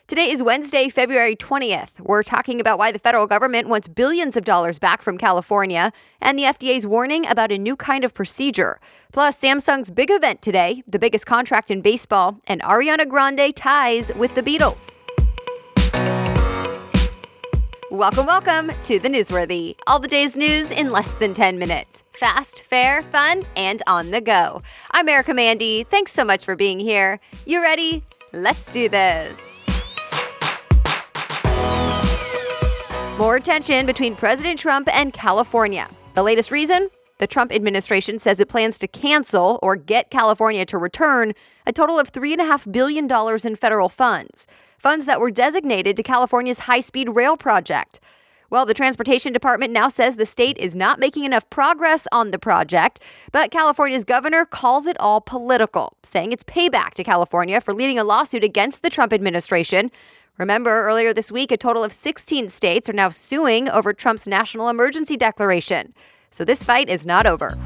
Today is Wednesday, February 20th. We're talking about why the federal government wants billions of dollars back from California and the FDA's warning about a new kind of procedure. Plus, Samsung's big event today, the biggest contract in baseball, and Ariana Grande ties with the Beatles. Welcome to the Newsworthy. All the day's news in less than 10 minutes. Fast, fair, fun, and on the go. I'm Erica Mandy. Thanks so much for being here. You ready? Let's do this. More tension between President Trump and California. The latest reason? The Trump administration says it plans to cancel or get California to return a total of $3.5 billion in federal funds that were designated to California's high-speed rail project. Well, the Transportation Department now says the state is not making enough progress on the project, but California's governor calls it all political, saying it's payback to California for leading a lawsuit against the Trump administration. Remember, earlier this week, a total of 16 states are now suing over Trump's national emergency declaration. So this fight is not over.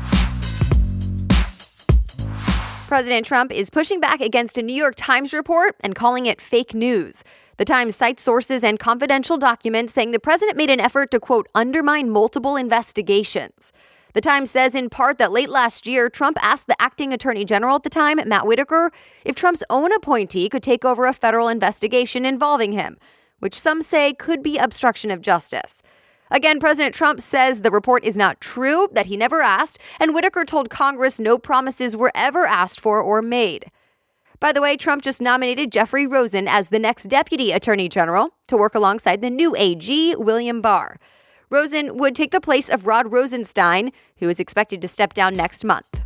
President Trump is pushing back against a New York Times report and calling it fake news. The Times cites sources and confidential documents saying the president made an effort to, quote, undermine multiple investigations. The Times says in part that late last year, Trump asked the acting attorney general at the time, Matt Whitaker, if Trump's own appointee could take over a federal investigation involving him, which some say could be obstruction of justice. Again, President Trump says the report is not true, that he never asked, and Whitaker told Congress no promises were ever asked for or made. By the way, Trump just nominated Jeffrey Rosen as the next deputy attorney general to work alongside the new AG, William Barr. Rosen would take the place of Rod Rosenstein, who is expected to step down next month.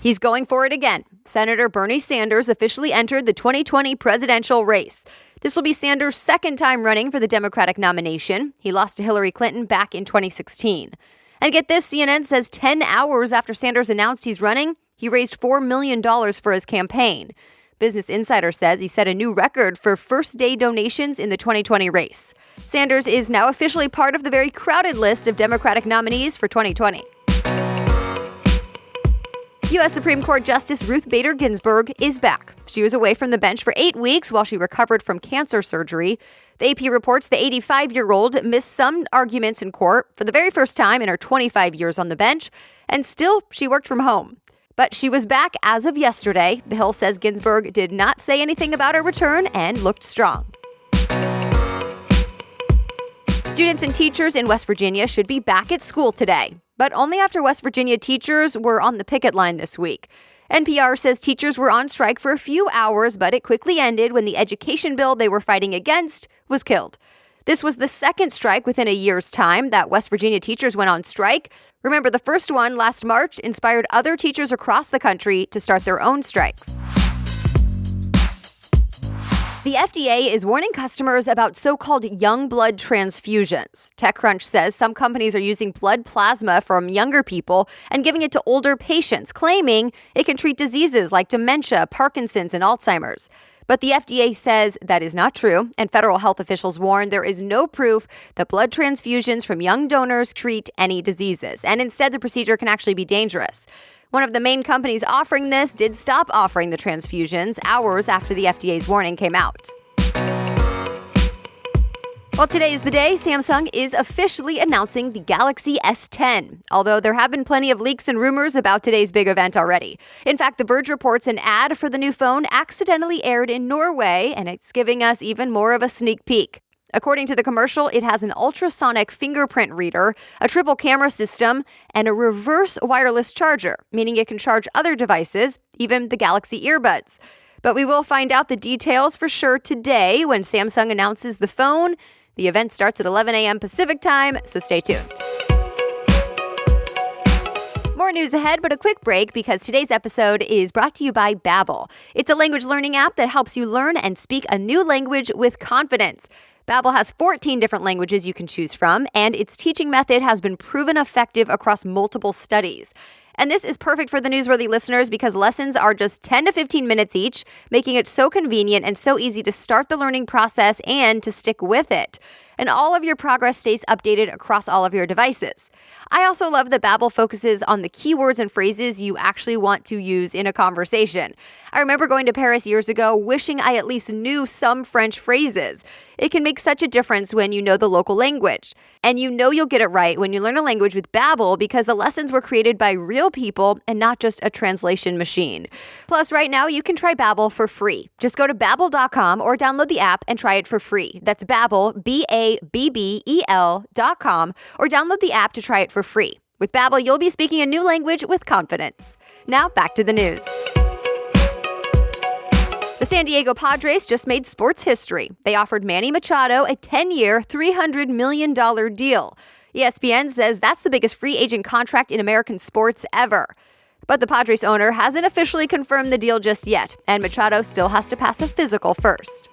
He's going for it again. Senator Bernie Sanders officially entered the 2020 presidential race. This will be Sanders' second time running for the Democratic nomination. He lost to Hillary Clinton back in 2016. And get this, CNN says 10 hours after Sanders announced he's running, he raised $4 million for his campaign. BusinessInsider says he set a new record for first-day donations in the 2020 race. Sanders is now officially part of the very crowded list of Democratic nominees for 2020. U.S. Supreme Court Justice Ruth Bader Ginsburg is back. She was away from the bench for 8 weeks while she recovered from cancer surgery. The AP reports the 85-year-old missed some arguments in court for the very first time in her 25 years on the bench, and still she worked from home. But she was back as of yesterday. The Hill says Ginsburg did not say anything about her return and looked strong. Students and teachers in West Virginia should be back at school today, but only after West Virginia teachers were on the picket line this week. NPR says teachers were on strike for a few hours, but it quickly ended when the education bill they were fighting against was killed. This was the second strike within a year's time that West Virginia teachers went on strike. Remember, the first one last March inspired other teachers across the country to start their own strikes. The FDA is warning customers about so-called young blood transfusions. TechCrunch says some companies are using blood plasma from younger people and giving it to older patients, claiming it can treat diseases like dementia, Parkinson's, and Alzheimer's. But the FDA says that is not true, and federal health officials warn there is no proof that blood transfusions from young donors treat any diseases, and instead the procedure can actually be dangerous. One of the main companies offering this did stop offering the transfusions hours after the FDA's warning came out. Well, today is the day Samsung is officially announcing the Galaxy S10, although there have been plenty of leaks and rumors about today's big event already. In fact, the Verge reports an ad for the new phone accidentally aired in Norway, and it's giving us even more of a sneak peek. According to the commercial, it has an ultrasonic fingerprint reader, a triple camera system, and a reverse wireless charger, meaning it can charge other devices, even the Galaxy earbuds. But we will find out the details for sure today when Samsung announces the phone. The event starts at 11 a.m. Pacific time, so stay tuned. More news ahead, but a quick break because today's episode is brought to you by Babbel. It's a language learning app that helps you learn and speak a new language with confidence. Babbel has 14 different languages you can choose from, and its teaching method has been proven effective across multiple studies. And this is perfect for the newsworthy listeners because lessons are just 10 to 15 minutes each, making it so convenient and so easy to start the learning process and to stick with it. and all of your progress stays updated across all of your devices. I also love that Babbel focuses on the keywords and phrases you actually want to use in a conversation. I remember going to Paris years ago wishing I at least knew some French phrases. It can make such a difference when you know the local language. And you know you'll get it right when you learn a language with Babbel because the lessons were created by real people and not just a translation machine. Plus, right now you can try Babbel for free. Just go to Babbel.com or download the app and try it for free. That's Babbel, Babbel.com, or download the app to try it for free. With Babbel, you'll be speaking a new language with confidence. Now back to the news. The San Diego Padres just made sports history. They offered Manny Machado a 10-year, $300 million deal. ESPN says that's the biggest free agent contract in American sports ever. But the Padres owner hasn't officially confirmed the deal just yet, and Machado still has to pass a physical first.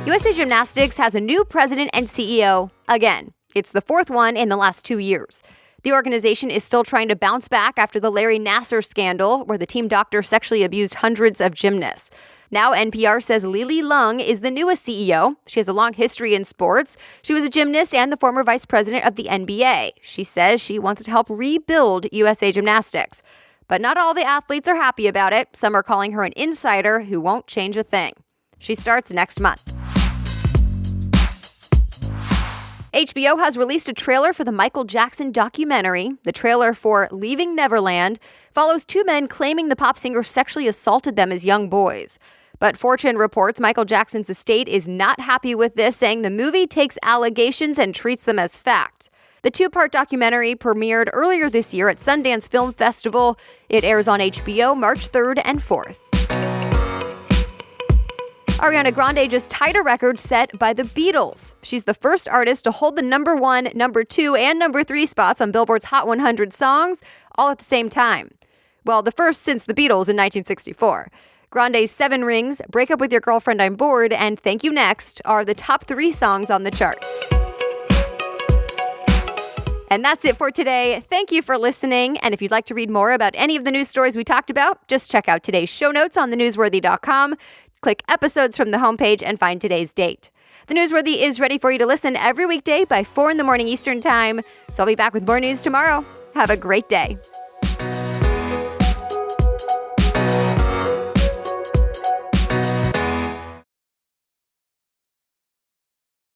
USA Gymnastics has a new president and CEO again. It's the fourth one in the last 2 years. The organization is still trying to bounce back after the Larry Nassar scandal, where the team doctor sexually abused hundreds of gymnasts. Now NPR says Lili Lung is the newest CEO. She has a long history in sports. She was a gymnast and the former vice president of the NBA. She says she wants to help rebuild USA Gymnastics. But not all the athletes are happy about it. Some are calling her an insider who won't change a thing. She starts next month. HBO has released a trailer for the Michael Jackson documentary. The trailer for Leaving Neverland follows two men claiming the pop singer sexually assaulted them as young boys. But Fortune reports Michael Jackson's estate is not happy with this, saying the movie takes allegations and treats them as fact. The two-part documentary premiered earlier this year at Sundance Film Festival. It airs on HBO March 3rd and 4th. Ariana Grande just tied a record set by the Beatles. She's the first artist to hold the number 1, number 2, and number 3 spots on Billboard's Hot 100 songs all at the same time. Well, the first since the Beatles in 1964. Grande's 7 Rings, Break Up With Your Girlfriend, I'm Bored, and Thank You Next are the top 3 songs on the chart. And that's it for today. Thank you for listening. And if you'd like to read more about any of the news stories we talked about, just check out today's show notes on thenewsworthy.com. Click episodes from the homepage and find today's date. The Newsworthy is ready for you to listen every weekday by 4 in the morning Eastern Time. So I'll be back with more news tomorrow. Have a great day.